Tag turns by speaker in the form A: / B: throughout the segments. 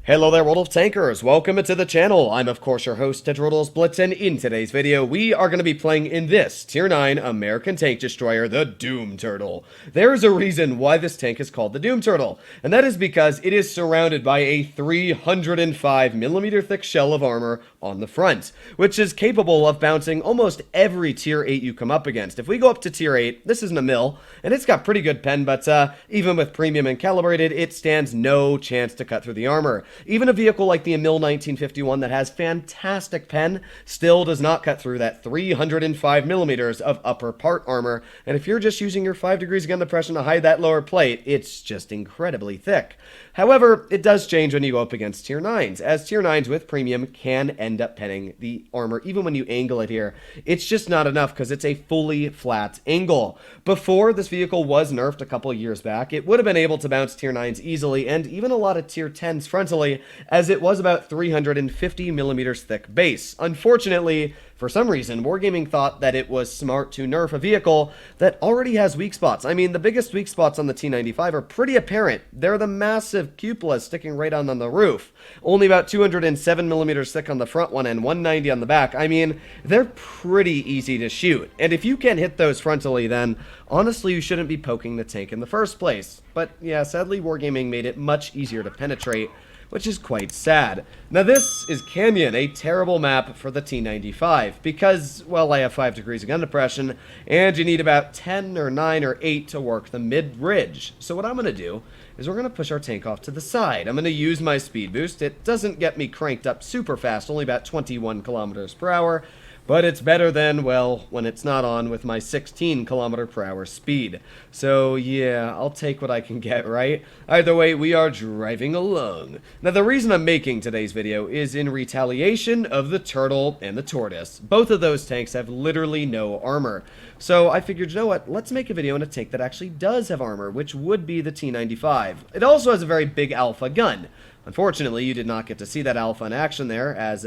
A: Hello there, world of tankers. Welcome to the channel. I'm of course your host, Droodles, Blitz, and in today's video, we are going to be playing in this Tier 9 American tank destroyer, the Doom Turtle. There is a reason why this tank is called the Doom Turtle, and that is because it is surrounded by a 305mm thick shell of armor on the front, which is capable of bouncing almost every Tier 8 you come up against. If we go up to Tier 8, this isn't a mill, and it's got pretty good pen, but even with premium and calibrated, it stands no chance to cut through the armor. Even a vehicle like the Emil 1951 that has fantastic pen still does not cut through that 305mm of upper part armor, and if you're just using your 5 degrees of gun depression to hide that lower plate, it's just incredibly thick. However, it does change when you go up against Tier 9s, as Tier 9s with premium can end up penning the armor even when you angle it here. It's just not enough because it's a fully flat angle. Before this vehicle was nerfed a couple years back, it would have been able to bounce Tier 9s easily and even a lot of Tier 10s frontally, as it was about 350mm thick base. Unfortunately, for some reason, Wargaming thought that it was smart to nerf a vehicle that already has weak spots. I mean, the biggest weak spots on the T95 are pretty apparent. They're the massive cupolas sticking right on the roof. Only about 207mm thick on the front one and 190 on the back. I mean, they're pretty easy to shoot. And if you can hit those frontally, then honestly, you shouldn't be poking the tank in the first place. But yeah, sadly, Wargaming made it much easier to penetrate, which is quite sad. Now this is Canyon, a terrible map for the T95, because, well, I have 5 degrees of gun depression, and you need about 10 or 9 or 8 to work the mid-ridge. So what I'm going to do is we're going to push our tank off to the side. I'm going to use my speed boost. It doesn't get me cranked up super fast, only about 21 kilometers per hour, but it's better than, well, when it's not on with my 16 kilometer per hour speed. So yeah, I'll take what I can get, right? Either way, we are driving along. Now the reason I'm making today's video is in retaliation of the Turtle and the Tortoise. Both of those tanks have literally no armor. So I figured, you know what, let's make a video on a tank that actually does have armor, which would be the T95. It also has a very big alpha gun. Unfortunately, you did not get to see that alpha in action there, as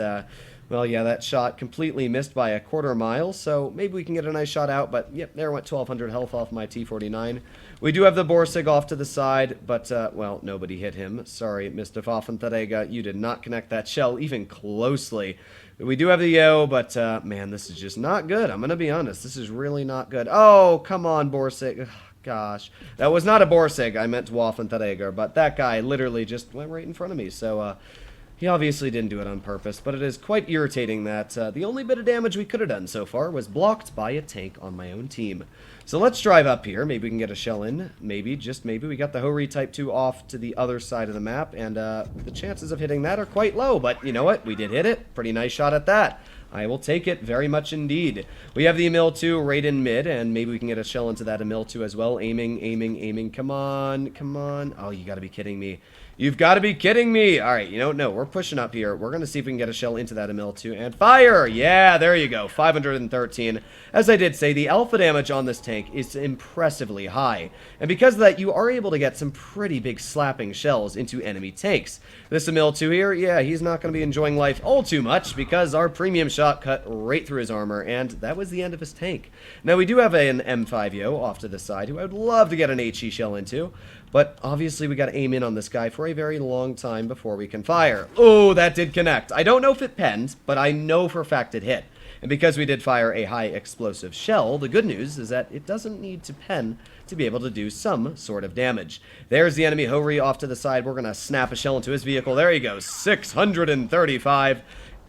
A: well, yeah, that shot completely missed by a quarter mile, so maybe we can get a nice shot out, but yep, there went 1200 health off my T49. We do have the Borsig off to the side, but, well, nobody hit him. Sorry, Mr. Pfaffentarega, you did not connect that shell even closely. We do have the Yo, but, man, this is just not good. I'm gonna be honest, this is really not good. Oh, come on, Borsig. Ugh, gosh. That was not a Borsig, I meant Pfaffentarega, but that guy literally just went right in front of me, so, he obviously didn't do it on purpose, but it is quite irritating that the only bit of damage we could have done so far was blocked by a tank on my own team. So let's drive up here. Maybe we can get a shell in. Maybe, just maybe, we got the Hori Type 2 off to the other side of the map, and the chances of hitting that are quite low, but you know what? We did hit it. Pretty nice shot at that. I will take it very much indeed. We have the Emil 2 right in mid, and maybe we can get a shell into that Emil 2 as well. Aiming, aiming, aiming. Come on, come on. Oh, you gotta be kidding me. You've got to be kidding me. All right, you know, no, we're pushing up here. We're going to see if we can get a shell into that Emil 2 and fire. Yeah, there you go. 513. As I did say, the alpha damage on this tank is impressively high. And because of that, you are able to get some pretty big slapping shells into enemy tanks. This Emil 2 here, yeah, he's not going to be enjoying life all too much because our premium shot cut right through his armor, and that was the end of his tank. Now, we do have an M5 Yo off to the side who I would love to get an HE shell into. But obviously we got to aim in on this guy for a very long time before we can fire. Oh, that did connect. I don't know if it penned, but I know for a fact it hit. And because we did fire a high explosive shell, the good news is that it doesn't need to pen to be able to do some sort of damage. There's the enemy Hori off to the side. We're going to snap a shell into his vehicle. There he goes. 635.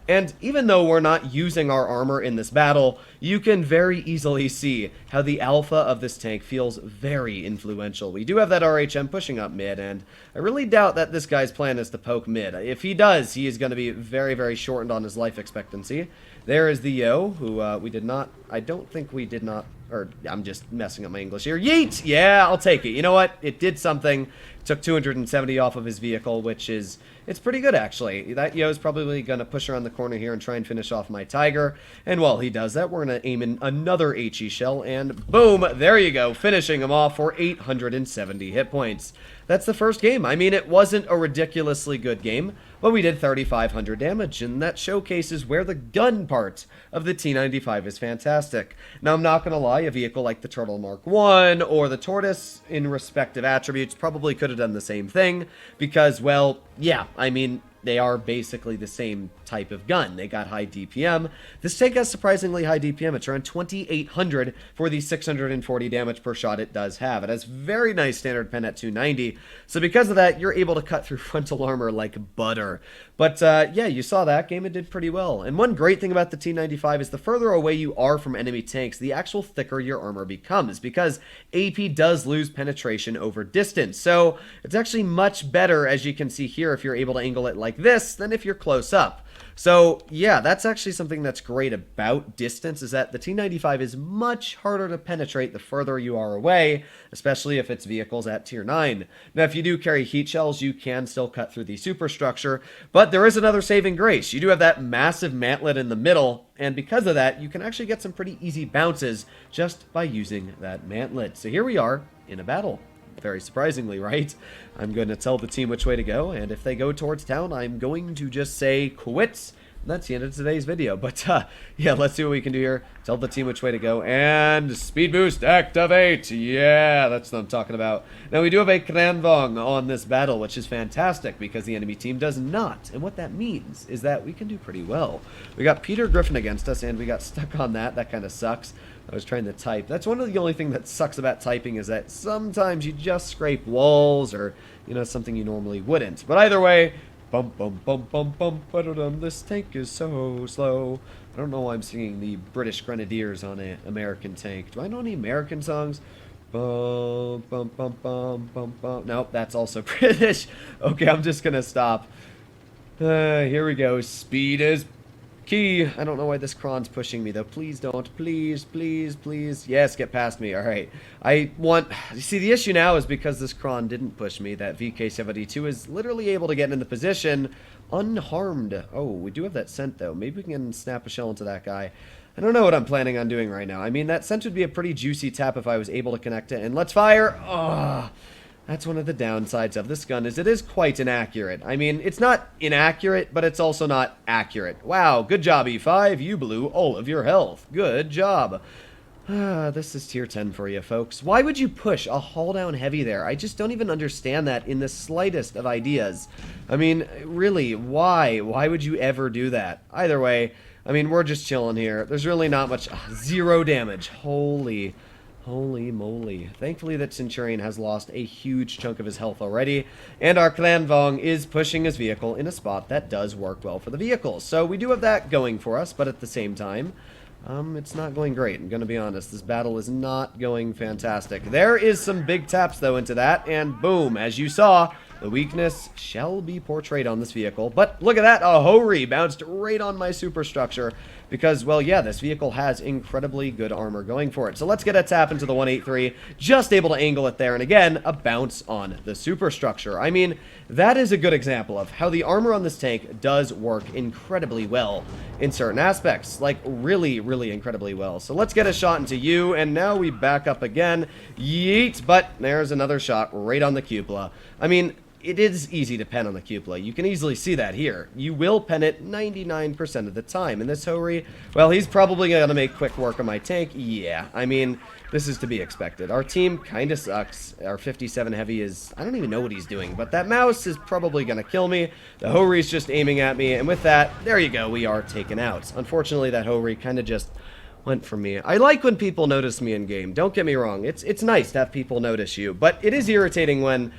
A: And even though we're not using our armor in this battle, you can very easily see how the alpha of this tank feels very influential. We do have that RHM pushing up mid, and I really doubt that this guy's plan is to poke mid. If he does, he is going to be very, very shortened on his life expectancy. There is the Yo, who we did not, I don't think we did not, or I'm just messing up my English here. Yeet! Yeah, I'll take it. You know what? It did something. Took 270 off of his vehicle, which is, it's pretty good actually. That Yo is probably going to push around the corner here and try and finish off my Tiger. And while he does that, we're going to aim in another HE shell, and boom, there you go, finishing him off for 870 hit points. That's the first game. I mean, it wasn't a ridiculously good game, but we did 3,500 damage, and that showcases where the gun part of the T-95 is fantastic. Now, I'm not going to lie, a vehicle like the Turtle Mark 1 or the Tortoise, in respective attributes, probably could have done the same thing, because, well, yeah, I mean, they are basically the same type of gun. They got high DPM. This tank has surprisingly high DPM. It's around 2,800 for the 640 damage per shot it does have. It has very nice standard pen at 290. So because of that, you're able to cut through frontal armor like butter. But yeah, you saw that game. It did pretty well. And one great thing about the T-95 is the further away you are from enemy tanks, the actual thicker your armor becomes, because AP does lose penetration over distance. So it's actually much better, as you can see here, if you're able to angle it like this than if you're close up. So yeah, that's actually something that's great about distance, is that the T-95 is much harder to penetrate the further you are away, especially if it's vehicles at tier 9. Now, if you do carry heat shells, you can still cut through the superstructure, but there is another saving grace. You do have that massive mantlet in the middle, and because of that, you can actually get some pretty easy bounces just by using that mantlet. So here we are in a battle. Very surprisingly, right? I'm going to tell the team which way to go, and if they go towards town, I'm going to just say quits. That's the end of today's video. But yeah, let's see what we can do here. Tell the team which way to go, and speed boost activate. Yeah, that's what I'm talking about. Now, we do have a Kranvong on this battle, which is fantastic because the enemy team does not. And what that means is that we can do pretty well. We got Peter Griffin against us, and we got stuck on that. That kind of sucks. I was trying to type. That's one of the only thing that sucks about typing, is that sometimes you just scrape walls or, you know, something you normally wouldn't. But either way, bum bum bum bum bum ba-da-dum, this tank is so slow. I don't know why I'm singing the British Grenadiers on an American tank. Do I know any American songs? Bum bum bum bum bum bum. Nope, that's also British. Okay, I'm just gonna stop. Here we go. Speed is key. I don't know why this cron's pushing me, though. Please don't. Please, please, please. Yes, get past me. All right. You see, the issue now is because this cron didn't push me, that VK72 is literally able to get into position unharmed. Oh, we do have that scent, though. Maybe we can snap a shell into that guy. I don't know what I'm planning on doing right now. I mean, that scent would be a pretty juicy tap if I was able to connect it. And let's fire. Oh, that's one of the downsides of this gun, is it is quite inaccurate. I mean, it's not inaccurate, but it's also not accurate. Wow, good job, E5. You blew all of your health. Good job. This is tier 10 for you, folks. Why would you push a hull down heavy there? I just don't even understand that in the slightest of ideas. I mean, really, why? Why would you ever do that? Either way, I mean, we're just chilling here. There's really not much. 0 damage. Holy moly. Thankfully, that Centurion has lost a huge chunk of his health already, and our Klanvong is pushing his vehicle in a spot that does work well for the vehicles. So we do have that going for us, but at the same time, it's not going great. I'm going to be honest. This battle is not going fantastic. There is some big taps, though, into that, and boom, as you saw, the weakness shall be portrayed on this vehicle. But look at that, a Hori bounced right on my superstructure because, well, yeah, this vehicle has incredibly good armor going for it. So let's get a tap into the 183, just able to angle it there, and again, a bounce on the superstructure. I mean, that is a good example of how the armor on this tank does work incredibly well in certain aspects, like really, really incredibly well. So let's get a shot into you, and now we back up again. Yeet, but there's another shot right on the cupola. I mean, it is easy to pen on the cupola. You can easily see that here. You will pen it 99% of the time. And this Hori, well, he's probably going to make quick work of my tank. Yeah, I mean, this is to be expected. Our team kind of sucks. Our 57 heavy is, I don't even know what he's doing, but that mouse is probably going to kill me. The Hori's just aiming at me, and with that, there you go, we are taken out. Unfortunately, that Hori kind of just went from me. I like when people notice me in game. Don't get me wrong. It's nice to have people notice you, but it is irritating when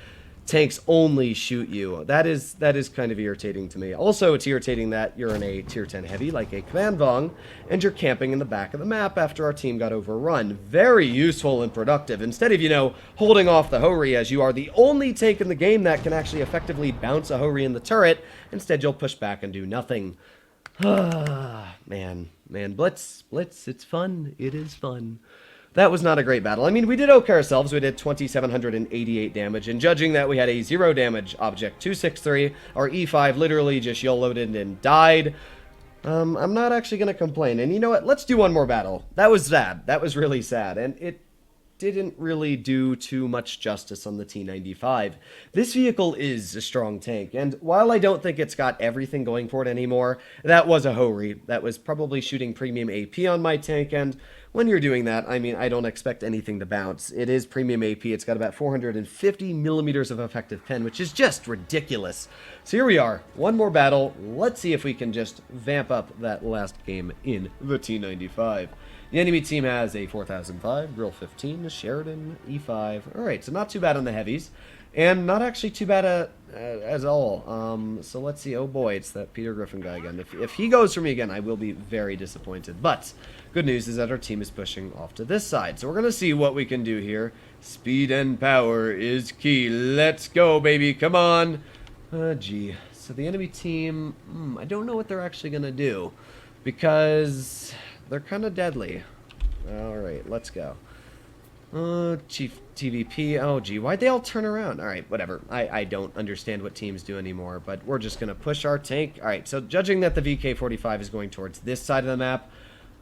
A: tanks only shoot you. That is kind of irritating to me. Also, it's irritating that you're in a tier 10 heavy like a Klanvong and you're camping in the back of the map after our team got overrun. Very useful and productive. Instead of, you know, holding off the Hori, as you are the only tank in the game that can actually effectively bounce a Hori in the turret, instead you'll push back and do nothing. Man, Blitz, it's fun. It is fun. That was not a great battle. I mean, we did okay ourselves. We did 2,788 damage, and judging that we had a 0 damage object, 263, our E5 literally just YOLO'd in and died. I'm not actually going to complain. And you know what? Let's do one more battle. That was sad. That was really sad. And didn't really do too much justice on the T-95. This vehicle is a strong tank, and while I don't think it's got everything going for it anymore, that was a Hori. That was probably shooting premium AP on my tank, and when you're doing that, I mean, I don't expect anything to bounce. It is premium AP. It's got about 450 millimeters of effective pen, which is just ridiculous. So here we are. One more battle. Let's see if we can just vamp up that last game in the T-95. The enemy team has a 4005, Grill 15, Sheridan, E5. Alright, so not too bad on the heavies. And not actually too bad as all. So let's see. Oh boy, it's that Peter Griffin guy again. If he goes for me again, I will be very disappointed. But good news is that our team is pushing off to this side. So we're going to see what we can do here. Speed and power is key. Let's go, baby. Come on. Gee. So the enemy team, I don't know what they're actually going to do. Because they're kind of deadly. Alright, let's go. Chief TVP. Oh, gee, why'd they all turn around? Alright, whatever. I don't understand what teams do anymore, but we're just going to push our tank. Alright, so judging that the VK-45 is going towards this side of the map,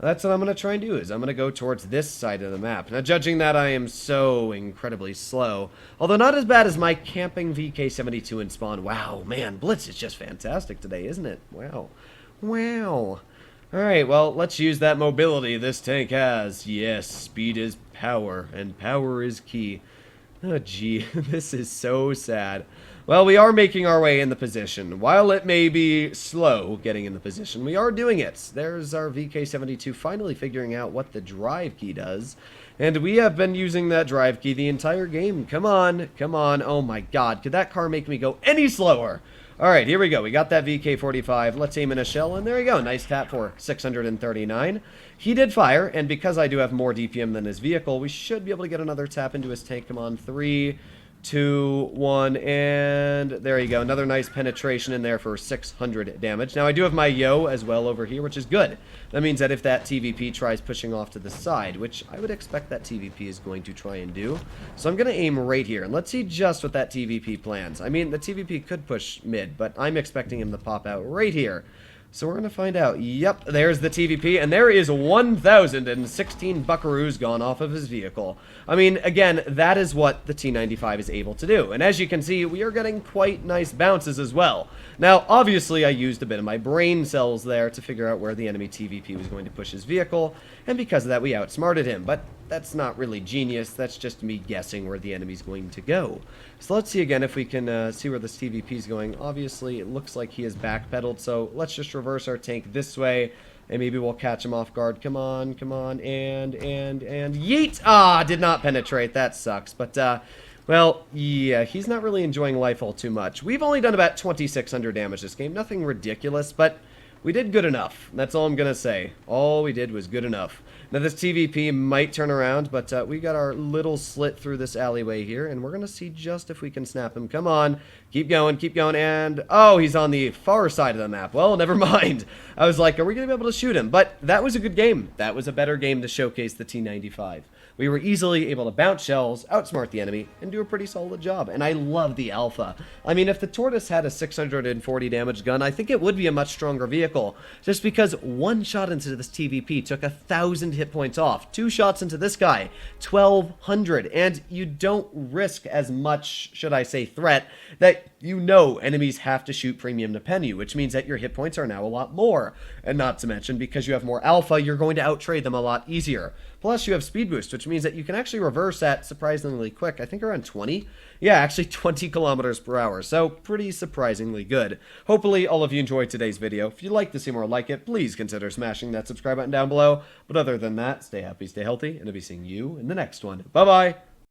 A: that's what I'm going to try and do, is I'm going to go towards this side of the map. Now, judging that I am so incredibly slow, although not as bad as my camping VK-72 in spawn. Wow, man, Blitz is just fantastic today, isn't it? Wow. Wow. Alright, well, let's use that mobility this tank has. Yes, speed is power, and power is key. Oh, gee, this is so sad. Well, we are making our way in the position. While it may be slow getting in the position, we are doing it. There's our VK-72 finally figuring out what the drive key does. And we have been using that drive key the entire game. Come on, come on. Oh my god, could that car make me go any slower? Alright, here we go. We got that VK-45. Let's aim in a shell, and there you go. Nice tap for 639. He did fire, and because I do have more DPM than his vehicle, we should be able to get another tap into his tank. Come on, 3, 2, 1, and there you go. Another nice penetration in there for 600 damage. Now, I do have my Yo as well over here, which is good. That means that if that TVP tries pushing off to the side, which I would expect that TVP is going to try and do, so I'm going to aim right here, and let's see just what that TVP plans. I mean, the TVP could push mid, but I'm expecting him to pop out right here. So we're going to find out. Yep, there's the TVP, and there is 1,016 buckaroos gone off of his vehicle. I mean, again, that is what the T-95 is able to do. And as you can see, we are getting quite nice bounces as well. Now, obviously, I used a bit of my brain cells there to figure out where the enemy TVP was going to push his vehicle, and because of that, we outsmarted him. But that's not really genius. That's just me guessing where the enemy's going to go. So let's see again if we can see where this TVP is going. Obviously, it looks like he has backpedaled, so let's just reverse our tank this way, and maybe we'll catch him off guard. Come on, and yeet! Ah, did not penetrate. That sucks. But, well, yeah, he's not really enjoying life all too much. We've only done about 2,600 damage this game. Nothing ridiculous, but we did good enough. That's all I'm going to say. All we did was good enough. Now, this TVP might turn around, but we got our little slit through this alleyway here, and we're going to see just if we can snap him. Come on. Keep going, and... oh, he's on the far side of the map. Well, never mind. I was like, are we going to be able to shoot him? But that was a good game. That was a better game to showcase the T-95. We were easily able to bounce shells, outsmart the enemy, and do a pretty solid job. And I love the Alpha. I mean, if the Tortoise had a 640 damage gun, I think it would be a much stronger vehicle. Just because one shot into this TVP took 1,000 hit points off. 2 shots into this guy, 1,200. And you don't risk as much, should I say, threat that you know enemies have to shoot premium to pen you, which means that your hit points are now a lot more. And not to mention, because you have more Alpha, you're going to outtrade them a lot easier. Plus, you have speed boost, which means that you can actually reverse at surprisingly quick. I think around 20. Yeah, actually 20 kilometers per hour. So, pretty surprisingly good. Hopefully, all of you enjoyed today's video. If you'd like to see more like it, please consider smashing that subscribe button down below. But other than that, stay happy, stay healthy, and I'll be seeing you in the next one. Bye-bye!